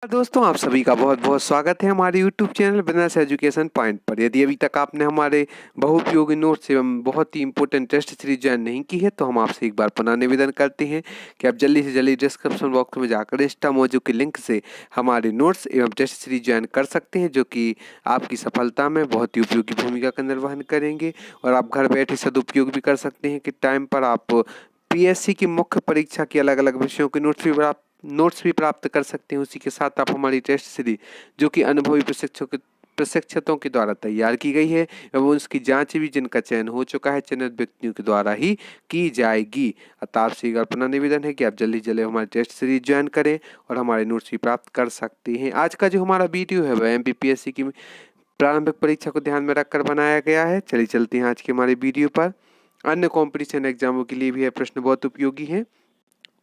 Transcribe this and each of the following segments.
दोस्तों, आप सभी का बहुत बहुत स्वागत है हमारे YouTube channel business education point पर। यदि अभी तक आपने हमारे बहुउपयोगी नोट्स एवं बहुत ही इंपॉर्टेंट टेस्ट सीरीज ज्वाइन नहीं की है तो हम आपसे एक बार पुनः निवेदन करते हैं कि आप जल्दी से जल्दी डिस्क्रिप्शन बॉक्स में जाकर इंस्टा मोजो के लिंक से हमारे नोट्स एवं टेस्ट सीरीज ज्वाइन कर सकते हैं, जो कि आपकी सफलता में बहुत ही उपयोगी भूमिका का निर्वहन करेंगे और आप घर बैठे सदुपयोग भी कर सकते हैं कि टाइम पर आप PSC की मुख्य परीक्षा की अलग अलग विषयों के नोट्स भी प्राप्त कर सकते हैं। उसी के साथ आप हमारी टेस्ट सीरीज, जो कि अनुभवी प्रशिक्षकों के द्वारा तैयार की गई है एवं उसकी जांच भी जिनका चयन हो चुका है चयनित व्यक्तियों के द्वारा ही की जाएगी। अतः आपसे एक बार पुनः निवेदन है कि आप जल्दी जल्दी हमारी टेस्ट सीरीज ज्वाइन करें और हमारे नोट्स भी प्राप्त कर सकते हैं। आज का जो हमारा वीडियो है वह MPPSC की प्रारंभिक परीक्षा को ध्यान में रखकर बनाया गया है। चलिए चलते हैं आज के हमारे वीडियो पर। अन्य कॉम्पिटिशन एग्जामों के लिए भी यह प्रश्न बहुत उपयोगी है।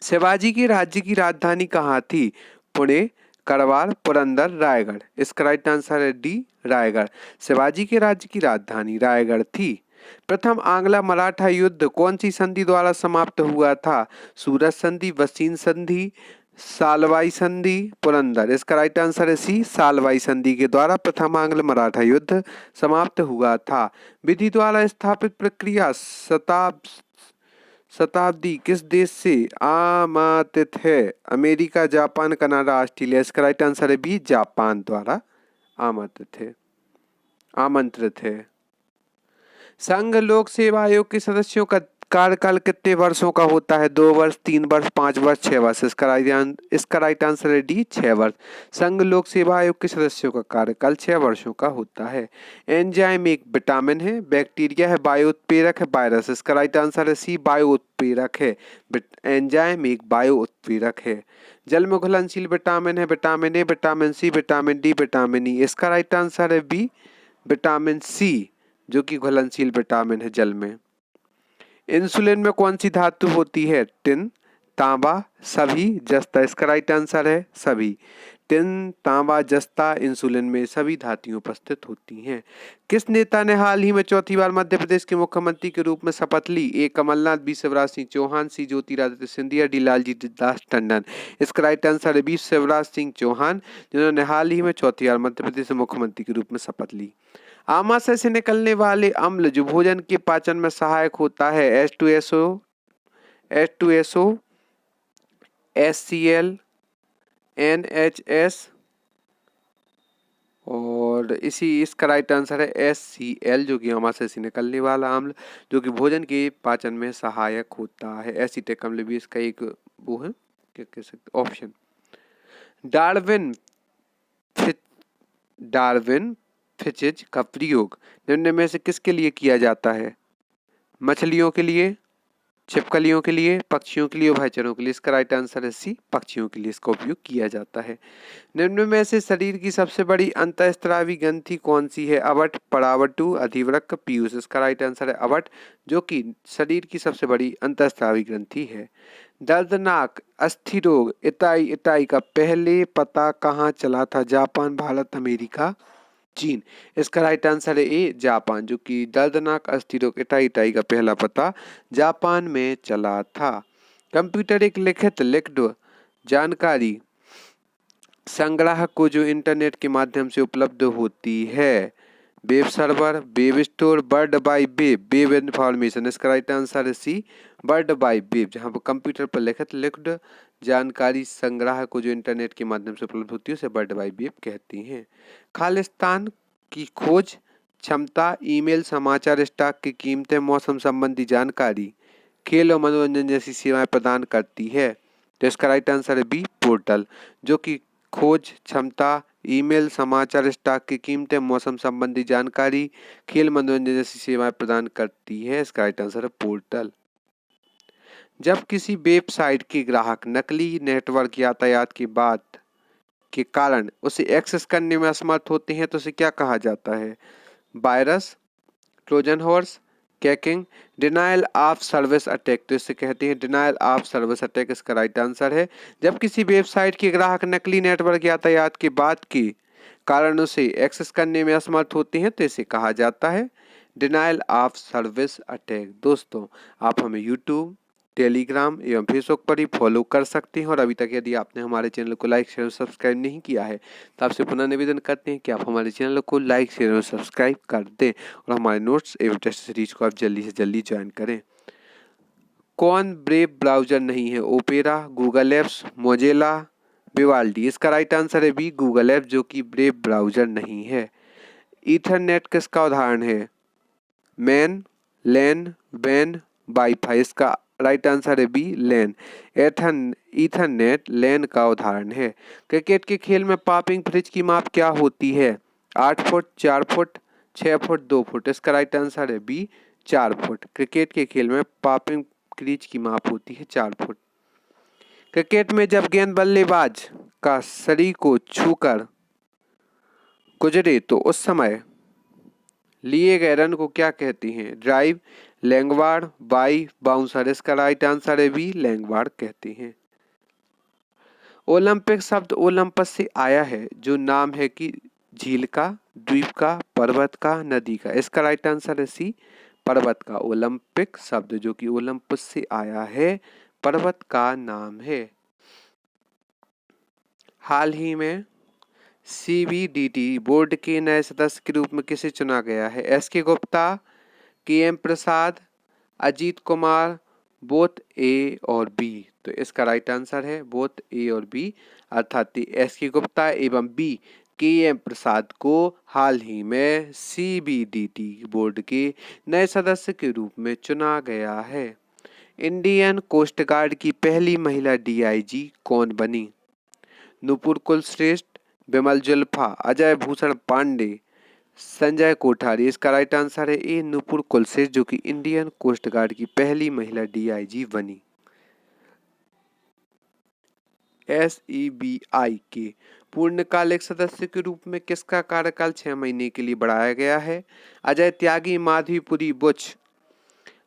शिवाजी के राज्य की राजधानी कहाँ थी? पुणे, करवार, पुरंदर, रायगढ़। इसका राइट आंसर है डी, रायगढ़। शिवाजी के राज्य की राजधानी रायगढ़ थी। प्रथम आंग्ल मराठा युद्ध कौन सी संधि द्वारा समाप्त हुआ था? सूरत संधि, वसीन संधि, सालवाई संधि, पुरंदर। इसका राइट आंसर है सी, सालवाई संधि के द्वारा प्रथम आंग्ल मराठा युद्ध समाप्त हुआ था। विधि द्वारा स्थापित प्रक्रिया शताब्दी किस देश से आमंत्रित है? America, Japan, Canada, Australia. इसका राइट आंसर है बी, जापान द्वारा आमंत्रित है। संघ लोक सेवा आयोग के सदस्यों का कार्यकाल कितने वर्षों का होता है? 2 वर्ष, 3 वर्ष, 5 वर्ष, 6 वर्ष। इसका राइट आंसर है डी, 6 वर्ष। संघ लोक सेवा आयोग के सदस्यों का कार्यकाल 6 वर्षों का होता है। एंजाइम एक विटामिन है, बैक्टीरिया है, बायो उत्प्रेरक है, वायरस। इसका राइट आंसर है सी, बायो उत्प्रेरक है। एंजाइम एक बायो उत्प्रेरक है। जल में घुलनशील विटामिन है vitamin A, vitamin C, vitamin D, vitamin E. इसका राइट आंसर है बी, विटामिन सी, जो कि घुलनशील विटामिन है जल में। इंसुलिन में कौन सी धातु होती है? टिन, तांबा, सभी, जस्ता। इसका राइट आंसर है सभी। टिन, तांबा, जस्ता, इंसुलिन में सभी धातुएं उपस्थित होती हैं। किस नेता ने हाल ही में चौथी बार मध्य प्रदेश के मुख्यमंत्री के रूप में शपथ ली? ए कमलनाथ, बी शिवराज सिंह चौहान, सी ज्योतिरादित्य सिंधिया, डी लालजी दास टंडन। इसका राइट आंसर है बी, शिवराज सिंह चौहान, जिन्होंने हाल ही में चौथी बार मध्य प्रदेश के मुख्यमंत्री के रूप में शपथ ली। आमाशय से निकलने वाले अम्ल जो भोजन के पाचन में सहायक होता है? H2SO, HCl, NHS और इसका राइट आंसर है HCl, जो कि आमाशय से निकलने वाला अम्ल जो कि भोजन के पाचन में सहायक होता है। एसिटिक अम्ल भी इसका एक वो है, क्या कह सकते ऑप्शन। डार्विन फिचिज का प्रयोग निम्न में से किसके लिए किया जाता है? मछलियों के लिए, छिपकलियों के लिए, पक्षियों के लिए, उभयचरों के लिए। इसका राइट आंसर है सी, पक्षियों के लिए इसका उपयोग किया जाता है। निम्न में से शरीर की सबसे बड़ी अंतःस्रावी ग्रंथि कौन सी है? अवट, परावटु, अधिवृक्क, पीयूष। इसका राइट आंसर है अवट, जो कि शरीर की सबसे बड़ी अंतःस्रावी ग्रंथि है। दर्दनाक अस्थि रोग इताई का पहले पता कहाँ चला था? जापान, भारत, अमेरिका, चीन। इसका राइट आंसर है ए, जापान, जो कि दर्दनाक अस्थि रोग इताई का पहला पता जापान में चला था। कंप्यूटर एक लिखित जानकारी संग्राहक को जो इंटरनेट के माध्यम से उपलब्ध होती है? Web server, web store, world wide web, web information. इसका राइट आंसर है सी, वर्ल्ड वाइड वेब, जहाँ पर कंप्यूटर पर लिखित जानकारी संग्रह को जो इंटरनेट के माध्यम से उपलब्ध होती है उसे वर्ल्ड वाइड वेब कहते हैं। खालिस्तान की खोज क्षमता, ईमेल, समाचार, स्टॉक की कीमतें, मौसम संबंधी जानकारी, खेल और मनोरंजन जैसी सेवाएं प्रदान करती है। तो इसका राइट आंसर है बी, पोर्टल, जो कि खोज क्षमता, ईमेल, समाचार, स्टॉक की कीमतें, मौसम संबंधी जानकारी, खेल, मनोरंजन जैसी सेवाएं प्रदान करती है। इसका राइट आंसर है पोर्टल। जब किसी वेबसाइट के ग्राहक नकली नेटवर्क यातायात की बात के कारण उसे एक्सेस करने में असमर्थ होते हैं तो उसे क्या कहा जाता है? Virus, Trojan horse, कैकिंग, denial of service attack. तो इसे कहते हैं डिनायल ऑफ सर्विस अटैक। इसका राइट आंसर है जब किसी वेबसाइट के ग्राहक नकली नेटवर्क यातायात की बात के कारण उसे एक्सेस करने में असमर्थ होते हैं तो इसे कहा जाता है डिनायल ऑफ सर्विस अटैक। दोस्तों, आप हमें यूट्यूब, टेलीग्राम एवं फेसबुक पर ही फॉलो कर सकते हैं। और अभी तक यदि आपने हमारे चैनल को लाइक शेयर और सब्सक्राइब नहीं किया है तो आपसे पुनः निवेदन करते हैं कि आप हमारे चैनल को लाइक शेयर और सब्सक्राइब कर दें और हमारे नोट्स एवं टेस्ट सीरीज को आप जल्दी से जल्दी ज्वाइन करें। कौन ब्रेव ब्राउजर नहीं है? Opera, Google apps, Mozilla, Vivaldi. इसका राइट आंसर है बी, गूगल एप्स, जो कि ब्रेव ब्राउजर नहीं है। ईथरनेट किसका उदाहरण है? मैन, लैन, वैन, वाईफाई। इसका राइट आंसर है बी, लैन। ईथरनेट लैन का उदाहरण है। क्रिकेट के खेल में पॉपिंग पिच की माप क्या होती है? 8 फुट, 4 फुट, 6 फुट, 2 फुट। इसका राइट आंसर है बी, 4 फुट। क्रिकेट के खेल में पॉपिंग क्रीज की माप होती है 4 फुट। क्रिकेट में जब गेंद बल्लेबाज का शरीर को छूकर गुजरे तो उस समय लिए गए रन को क्या कहते हैं? ड्राइव, लैंगवार्ड, बाई, बाउंसर। इसका राइट आंसर है बी, लैंगवार्ड कहते हैं। ओलंपिक शब्द ओलंपस से आया है, जो नाम है कि झील का, द्वीप का, पर्वत का, नदी का। इसका राइट आंसर है सी, पर्वत का। ओलंपिक शब्द जो कि ओलंपस से आया है, पर्वत का नाम है। हाल ही में CBDT बोर्ड के नए सदस्य के रूप में किसे चुना गया है? SK Gupta, KM Prasad, Ajit Kumar, both A और बी। तो इसका राइट आंसर है बोथ ए और बी, अर्थात SK गुप्ता एवं बी KM प्रसाद को हाल ही में CBDT बोर्ड के नए सदस्य के रूप में चुना गया है। इंडियन कोस्ट गार्ड की पहली महिला DIG कौन बनी? नुपुर कुलश्रेष्ठ, बिमल जुल्फा, अजय भूषण पांडे, संजय कोठारी। इसका राइट आंसर है ए, नुपुर कुलश्रेष्ठ, जो कि इंडियन कोस्ट गार्ड की पहली महिला DIG बनी। SEBI के पूर्णकालिक सदस्य के रूप में किसका कार्यकाल 6 महीने के लिए बढ़ाया गया है? अजय त्यागी, माधवीपुरी बुच,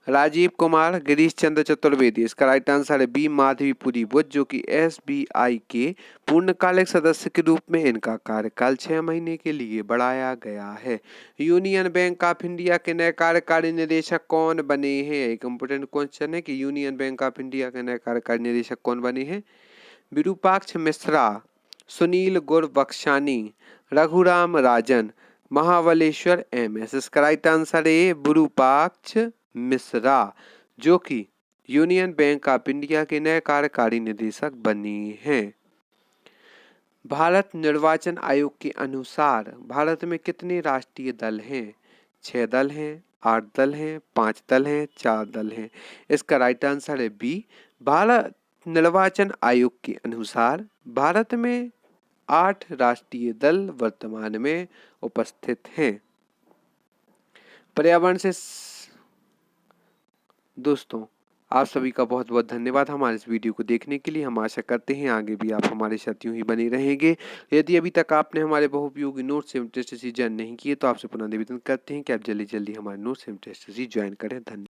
राजीव कुमार, गिरीश चंद्र चतुर्वेदी। इसका राइट आंसर है बी, माधवीपुरी बुच, जो कि SBI के पूर्णकालिक सदस्य के रूप में इनका कार्यकाल 6 महीने के लिए बढ़ाया गया है। यूनियन बैंक ऑफ इंडिया के नए कार्यकारी निदेशक कौन बने हैं? एक इम्पोर्टेंट क्वेश्चन है कि यूनियन बैंक ऑफ इंडिया के नए कार्यकारी निदेशक कौन बने हैं? विरूपाक्ष मिश्रा, सुनील गुरबख्शानी, रघुराम राजन, महाबलेश्वर MS। इसका राइट आंसर है विरूपाक्ष मिश्रा, जो कि यूनियन बैंक ऑफ इंडिया के नए कार्यकारी निदेशक बने हैं। भारत निर्वाचन आयोग के अनुसार भारत में कितने राष्ट्रीय दल हैं? 6 दल हैं, 8 दल हैं, 5 दल हैं, 4 दल हैं। इसका राइट आंसर है बी, भारत निर्वाचन आयोग के अनुसार भारत में 8 राष्ट्रीय दल वर्तमान में उपस्थित हैं। पर्यावरण से दोस्तों आप सभी का बहुत बहुत धन्यवाद हमारे इस वीडियो को देखने के लिए। हम आशा करते हैं आगे भी आप हमारे साथ यूं ही बने रहेंगे। यदि अभी तक आपने हमारे बहुउपयोगी नोट्स एवं टेस्ट सीरीज ज्वाइन नहीं किए तो आपसे पुनः निवेदन करते हैं कि आप जल्दी जल्दी हमारे नोट्स एवं टेस्ट सीरीज ज्वाइन करें। धन्यवाद।